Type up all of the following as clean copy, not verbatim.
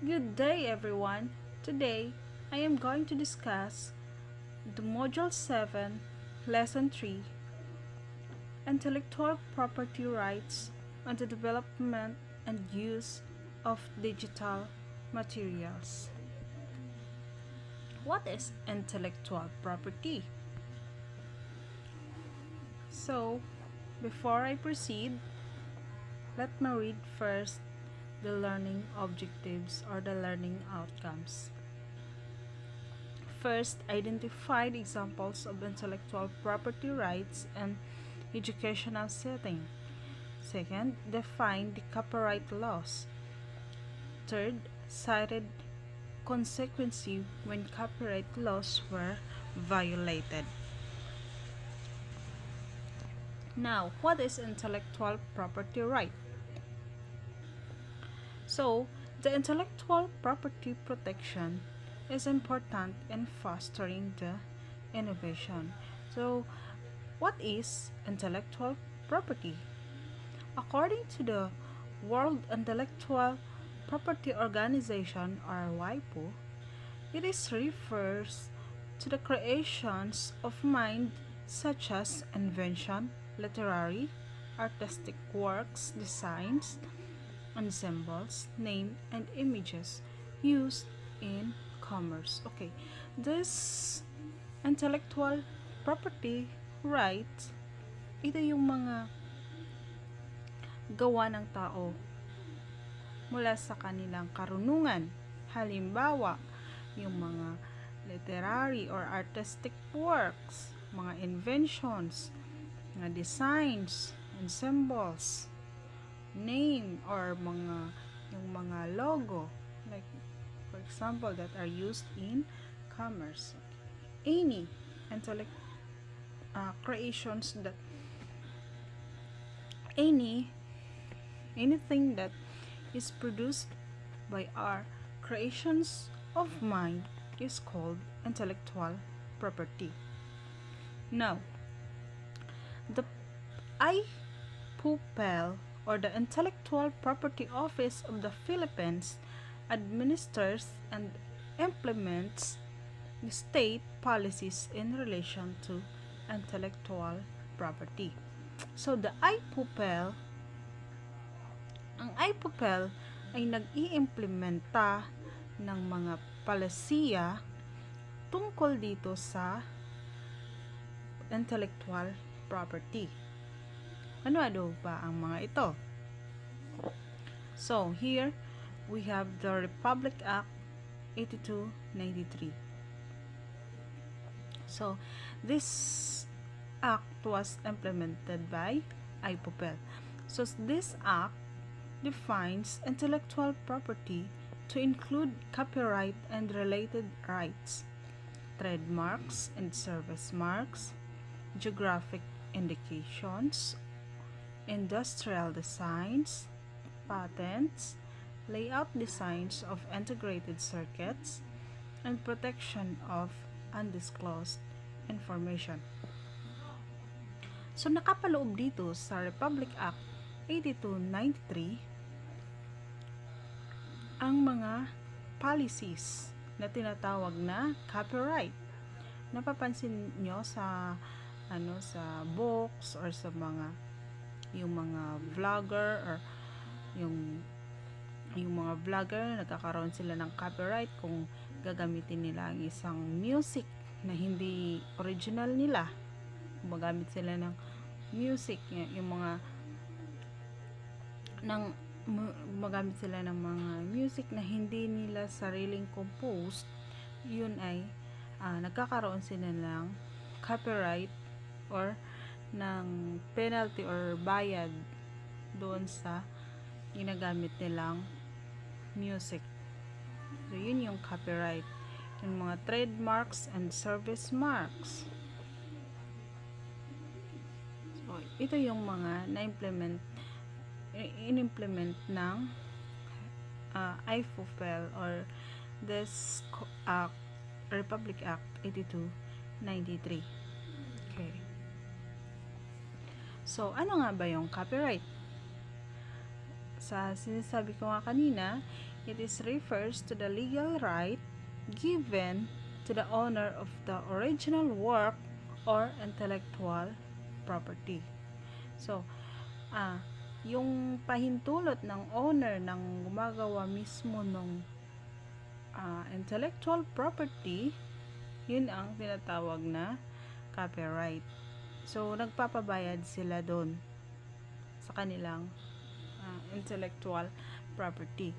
Good day, everyone. Today, I am going to discuss the Module 7, Lesson 3, Intellectual Property Rights and the Development and Use of Digital Materials. What is intellectual property? So, before I proceed, let me read first the learning objectives or the learning outcomes. First, identified examples of intellectual property rights and educational setting. Second, define the copyright laws. Third, cited consequences when copyright laws were violated. Now, what is intellectual property right? So, the intellectual property protection is important in fostering the innovation. So, what is intellectual property? According to the World Intellectual Property Organization or WIPO, it is refers to the creations of mind such as invention, literary, artistic works, designs, and symbols, name, and images used in commerce. Okay, this intellectual property rights, ito yung mga gawa ng tao mula sa kanilang karunungan. Halimbawa, yung mga literary or artistic works, mga inventions, mga designs and symbols, name or yung mga logo, like for example that are used in commerce. Any intellect creations that anything that is produced by our creations of mind is called intellectual property. Now, the IPOPEL or the Intellectual Property Office of the Philippines administers and implements the state policies in relation to intellectual property. So the IPOPEL, ang IPOPEL ay nag-iimplementa ng mga palisiya tungkol dito sa intellectual property. Ano-ano ba ang mga ito? So, here we have the Republic Act 8293. So, this act was implemented by IPOPEL. So, this act defines intellectual property to include copyright and related rights, trademarks and service marks, geographic indications, industrial designs, patents, layout designs of integrated circuits, and protection of undisclosed information. So, nakapaloob dito sa Republic Act 8293 ang mga policies na tinatawag na copyright. Napapansin nyo sa sa books or sa yung mga vlogger or yung mga vlogger nagkakaroon sila ng copyright kung gagamitin nila ang isang music na hindi original nila. Gumagamit sila ng music, yung mga gumagamit sila ng mga music na hindi nila sariling composed, yun ay nagkakaroon sila ng copyright or ng penalty or bayad doon sa ginagamit nilang music. So, yun yung copyright. Yung mga trademarks and service marks. So, ito yung mga in-implement ng IPOPEL or this Republic Act 8293. Okay. So, ano nga ba yung copyright? Sa sinasabi ko nga kanina, It is refers to the legal right given to the owner of the original work or intellectual property. So, yung pahintulot ng owner ng gumagawa mismo ng intellectual property, yun ang tinatawag na copyright. So, nagpapabayad sila doon sa kanilang intellectual property.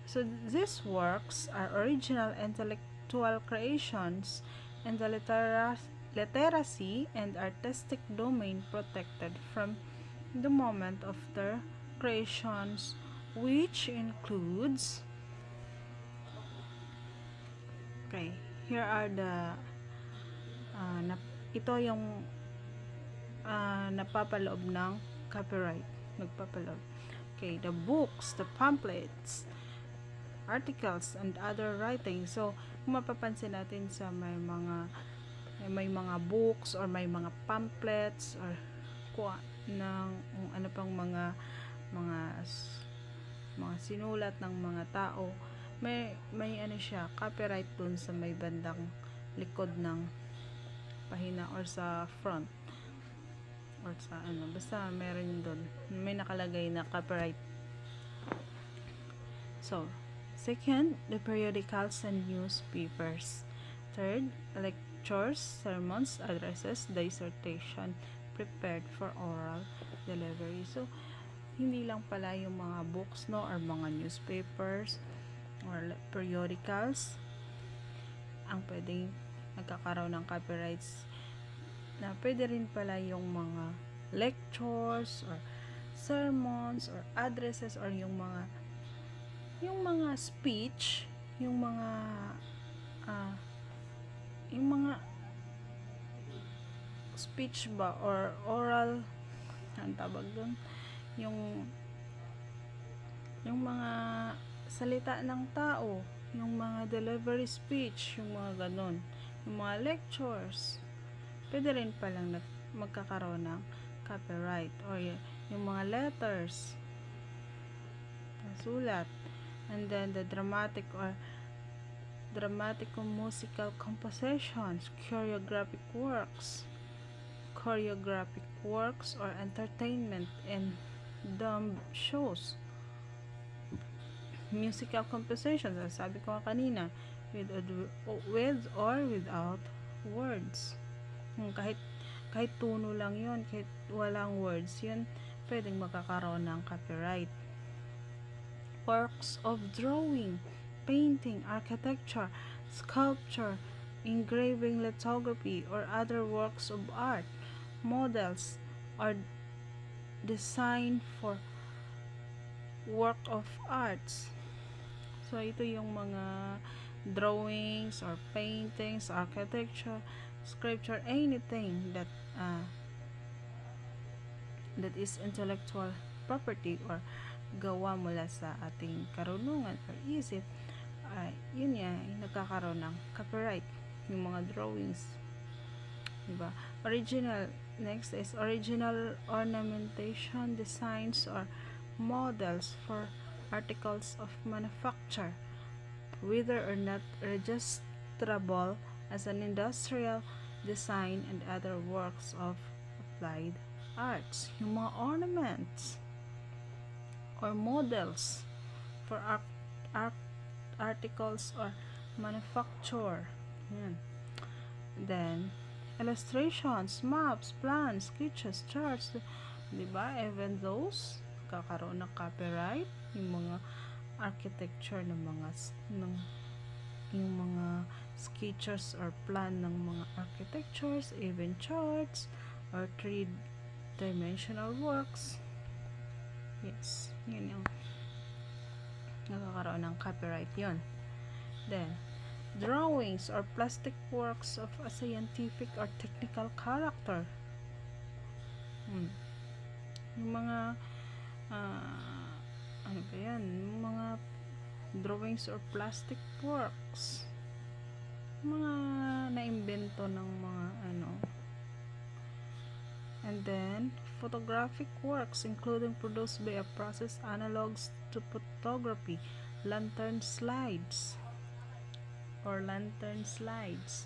So, these works are original intellectual creations in the literacy and artistic domain protected from the moment of their creations, which includes here are the ito yung napapaloob ng copyright, nagpapaloob. The books, the pamphlets, articles, and other writings. So, kung mapapansin natin sa may mga books or may mga pamphlets or ng ano pang mga sinulat ng mga tao, may ano siya, copyright dun sa may bandang likod ng pahina or sa front or sa basta meron dun, may nakalagay na copyright. So, second, the periodicals and newspapers. Third, lectures, sermons, addresses, dissertation prepared for oral delivery. So, hindi lang pala yung mga books, no, or mga newspapers or periodicals ang pwedeng nagkakaroon ng copyrights, na pwede rin pala yung mga lectures or sermons or addresses or yung mga speech, yung mga speech ba or oral, ang tawag doon, yung mga salita ng tao, yung mga delivery speech, yung mga ganon, yung mga lectures, pwede rin palang magkakaroon ng copyright. Or yung mga letters, sulat, and then the dramatic or musical compositions, choreographic works or entertainment and dumb shows. Musical compositions, sabi ko kanina, with or without words. Kahit tuno lang yun, kahit walang words yun, pwedeng magkakaroon ng copyright. Works of drawing, painting, architecture, sculpture, engraving, lithography, or other works of art, models, or design for work of arts. So, ito yung mga drawings or paintings, architecture, sculpture, anything that is intellectual property or gawa mula sa ating karunungan or isip, yun yan, nagkakaroon ng copyright, yung mga drawings, diba? Next is original ornamentation, designs, or models for articles of manufacture, whether or not registrable as an industrial design and other works of applied arts. Yung mga ornaments or models for articles or manufacture. Yan. Then, illustrations, maps, plans, sketches, charts, diba? Even those kakaroon ng copyright, yung mga architecture ng yung mga sketches or plan ng mga architectures, even charts or three-dimensional works. Yes, yun yung nakakaroon ng copyright yun. Then, drawings or plastic works of a scientific or technical character. Yung mga ano ba yan? Yung mga drawings or plastic works. Mga naimbento ng mga And then, photographic works including produced by a process analogs to photography, lantern slides or lantern slides.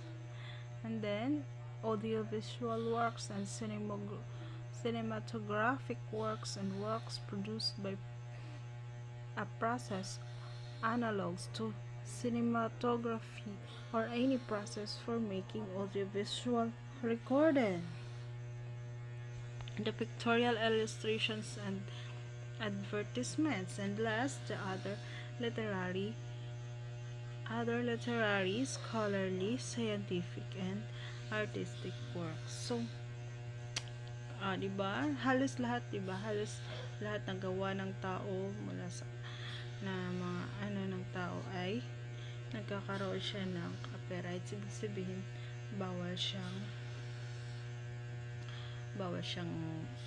And then audiovisual works and cinematographic works and works produced by a process analogs to cinematography or any process for making audiovisual recording. The pictorial illustrations and advertisements, and last, the literary, scholarly, scientific, and artistic works. So, diba? Halos lahat, diba? Halos lahat ng gawa ng tao mula sa na mga ng tao ay nagkakaroon siya ng copyright. Ibig sabihin, bawal siyang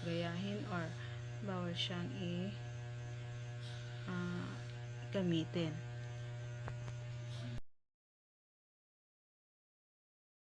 gayahin or bawal siyang gamitin.